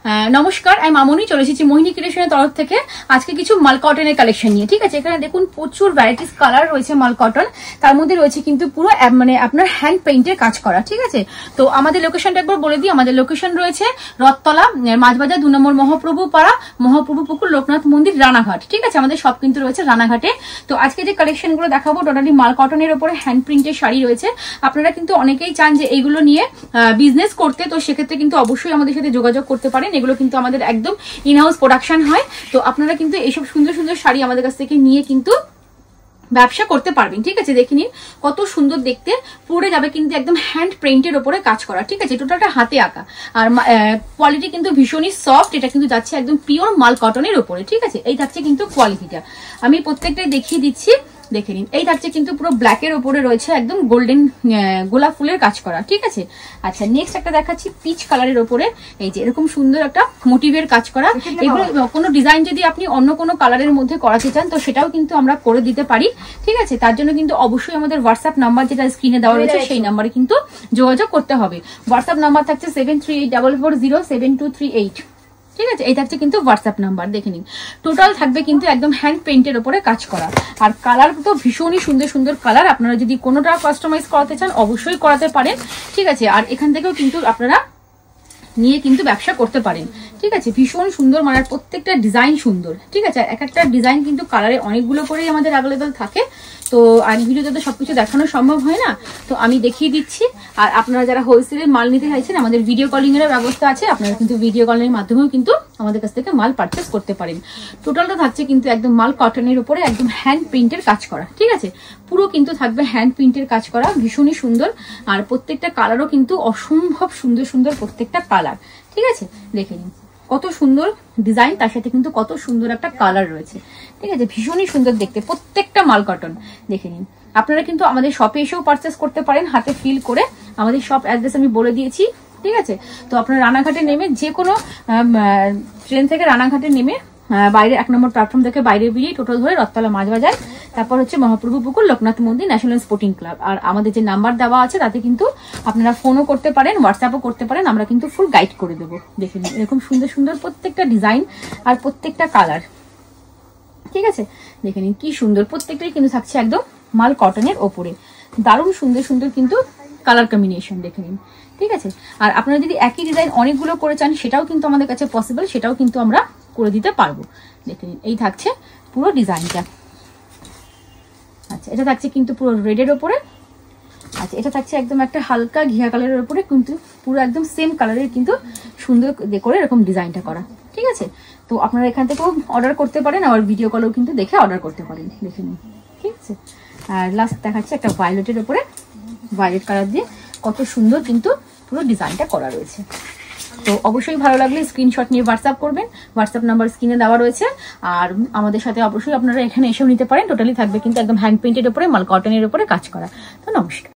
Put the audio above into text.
নমস্কার, আমি মামনি, চলে এসেছি মোহিনী ক্রিয়েশনের তরফ থেকে আজকে কিছু মাল কটনের কালেকশন নিয়ে। ঠিক আছে, এখানে দেখুন প্রচুর ভ্যারাইটিস কালার রয়েছে মাল কটন, তার মধ্যে রয়েছে কিন্তু পুরো মানে আপনার হ্যান্ড পেইন্টের কাজ করা। ঠিক আছে, তো আমাদের লোকেশনটা একবার বলে দিই। আমাদের লোকেশন রয়েছে রথতলা, মাছবাজার 2 নম্বর মহাপ্রভু পাড়া, মহাপ্রভু পুকুর, লোকনাথ মন্দির, রানাঘাট। ঠিক আছে, আমাদের সব কিন্তু রয়েছে রানাঘাটে। তো আজকে যে কালেকশন গুলো দেখাবো টোটালি মাল কটনের উপরে হ্যান্ড প্রিন্টের শাড়ি রয়েছে। আপনারা কিন্তু অনেকেই চান যে এইগুলো নিয়ে বিজনেস করতে, তো সেক্ষেত্রে কিন্তু অবশ্যই আমাদের সাথে যোগাযোগ করতে পারেন। এগুলো কিন্তু আমাদের একদম ইনহাউস প্রোডাকশন হয়। তো আপনারা কিন্তু এইসব সুন্দর সুন্দর শাড়ি আমাদের কাছ থেকে নিয়ে কিন্তু ব্যবসা করতে পারবেন। ঠিক আছে, দেখে নিন কত সুন্দর দেখতে, পরে যাবে কিন্তু একদম হ্যান্ড প্রিন্টের উপরে কাজ করা। ঠিক আছে, টোটালটা হাতে আঁকা, আর কোয়ালিটি কিন্তু ভীষণই সফট। এটা কিন্তু যাচ্ছে একদম পিওর মাল কটনের উপরে। ঠিক আছে, এই থাকছে কিন্তু কোয়ালিটিটা, আমি প্রত্যেকটাই দেখিয়ে দিচ্ছি, দেখে নিন। এই থাকছে কিন্তু পুরো ব্ল্যাকের উপরে রয়েছে একদম গোল্ডেন গোলাপ ফুলের কাজ করা। ঠিক আছে, আচ্ছা নেক্সট একটা দেখাচ্ছি পিচ কালারের উপরে, এই যে এরকম সুন্দর একটা মোটিভের কাজ করা। এগুলো কোনো ডিজাইন যদি আপনি অন্য কোনো কালারের মধ্যে করাতে চান তো সেটাও কিন্তু আমরা করে দিতে পারি। ঠিক আছে, তার জন্য কিন্তু অবশ্যই আমাদের হোয়াটসঅ্যাপ নাম্বার যেটা স্ক্রিনে দেওয়া রয়েছে সেই নাম্বারে কিন্তু যোগাযোগ করতে হবে। হোয়াটসঅ্যাপ নাম্বার থাকছে 7384407238। ঠিক আছে, এই থাকছে কিন্তু হোয়াটসঅ্যাপ নাম্বার, দেখে নিন। টোটাল থাকবে কিন্তু একদম হ্যান্ড পেইন্টের উপরে কাজ করা, আর কালার তো ভীষণই সুন্দর সুন্দর কালার। আপনারা যদি কোনোটা কাস্টমাইজ করাতে চান অবশ্যই করাতে পারেন। ঠিক আছে, আর এখান থেকেও কিন্তু আপনারা নিয়ে কিন্তু ব্যবসা করতে পারেন। ঠিক আছে, ভীষণ সুন্দর, মানে প্রত্যেকটা ডিজাইন সুন্দর। ঠিক আছে, এক একটা ডিজাইন কিন্তু কালারে অনেকগুলো করেই আমাদের অ্যাভেলেবেল থাকে। তো আর ভিডিওতে তো সবকিছু দেখানো সম্ভব হয় না, তো আমি দেখিয়ে দিচ্ছি। আর আপনারা যারা হোলসেলের মাল নিতে চাইছেন আমাদের ভিডিও কলিং এর ব্যবস্থা আছে, আপনারা কিন্তু ভিডিও কলিং এর মাধ্যমেও কিন্তু আমাদের কাছ থেকে মাল পারচেস করতে পারেন। টোটালটা থাকছে কিন্তু একদম মাল কটনের উপরে একদম হ্যান্ড প্রিন্টের কাজ করা। ঠিক আছে, পুরো কিন্তু থাকবে হ্যান্ড প্রিন্টের কাজ করা, ভীষণই সুন্দর। আর প্রত্যেকটা কালারও কিন্তু অসম্ভব সুন্দর সুন্দর প্রত্যেকটা কালার। ঠিক আছে, দেখে নিন কত সুন্দর ডিজাইন, তার সাথে কিন্তু কত সুন্দর একটা কালার রয়েছে। ঠিক আছে, ভীষণই সুন্দর দেখতে প্রত্যেকটা মাল কটন, দেখে নিন। আপনারা কিন্তু আমাদের শপে এসেও পারচেস করতে পারেন হাতে ফিল করে। আমাদের শপ অ্যাড্রেস আমি বলে দিয়েছি। ঠিক আছে, তো আপনারা রানাঘাটে নেমে যে কোনো ট্রেন থেকে রানাঘাটে নেমে বাইরে 1 নম্বর প্ল্যাটফর্ম থেকে বাইরে বেরিয়ে টোটো ধরে রথতলা মাছবাজার, তারপর হচ্ছে মহাপ্রভু পুকুর, লোকনাথ মন্দির, ন্যাশনাল স্পোর্টিং ক্লাব। আর আমাদের যে নাম্বার দেওয়া আছে তাতে কিন্তু আপনারা ফোনও করতে পারেন, হোয়াটসঅ্যাপও করতে পারেন, আমরা কিন্তু ফুল গাইড করে দেবো। দেখে নিন এরকম সুন্দর সুন্দর প্রত্যেকটা ডিজাইন আর প্রত্যেকটা কালার। ঠিক আছে, দেখে নিন কি সুন্দর, প্রত্যেকটাই কিন্তু থাকছে একদম মাল কটনের ওপরে, দারুণ সুন্দর সুন্দর কিন্তু কালার কম্বিনেশন, দেখে নিন। ঠিক আছে, আর আপনারা যদি একই ডিজাইন অনেকগুলো করে চান সেটাও কিন্তু আমাদের কাছে পসিবল, সেটাও কিন্তু আমরা করে দিতে পারবো। দেখে নিন এই থাকছে পুরো ডিজাইনটা। আচ্ছা, এটা থাকছে কিন্তু পুরো রেডের ওপরে। আচ্ছা, এটা থাকছে একদম একটা হালকা ঘিয়া কালারের উপরে, কিন্তু পুরো একদম সেম কালারের কিন্তু সুন্দর করে এরকম ডিজাইনটা করা। ঠিক আছে, তো আপনারা এখান থেকেও অর্ডার করতে পারেন, আবার ভিডিও কলেও কিন্তু দেখে অর্ডার করতে পারেন। দেখে নিন, ঠিক আছে। আর লাস্ট দেখাচ্ছে একটা ভায়োলেটের উপরে, ভায়োলেট কালার দিয়ে কত সুন্দর কিন্তু পুরো ডিজাইনটা করা রয়েছে। তো অবশ্যই ভালো লাগলে স্ক্রিনশট নিয়ে হোয়াটসঅ্যাপ করবেন, হোয়াটসঅ্যাপ নাম্বার স্ক্রিনে দেওয়া রয়েছে। আর আমাদের সাথে অবশ্যই আপনারা এখানে এসেও নিতে পারেন। টোটালি থাকবে কিন্তু একদম হ্যান্ড পেইন্টের উপরে মাল কটনের উপরে কাজ করা। তো নমস্কার।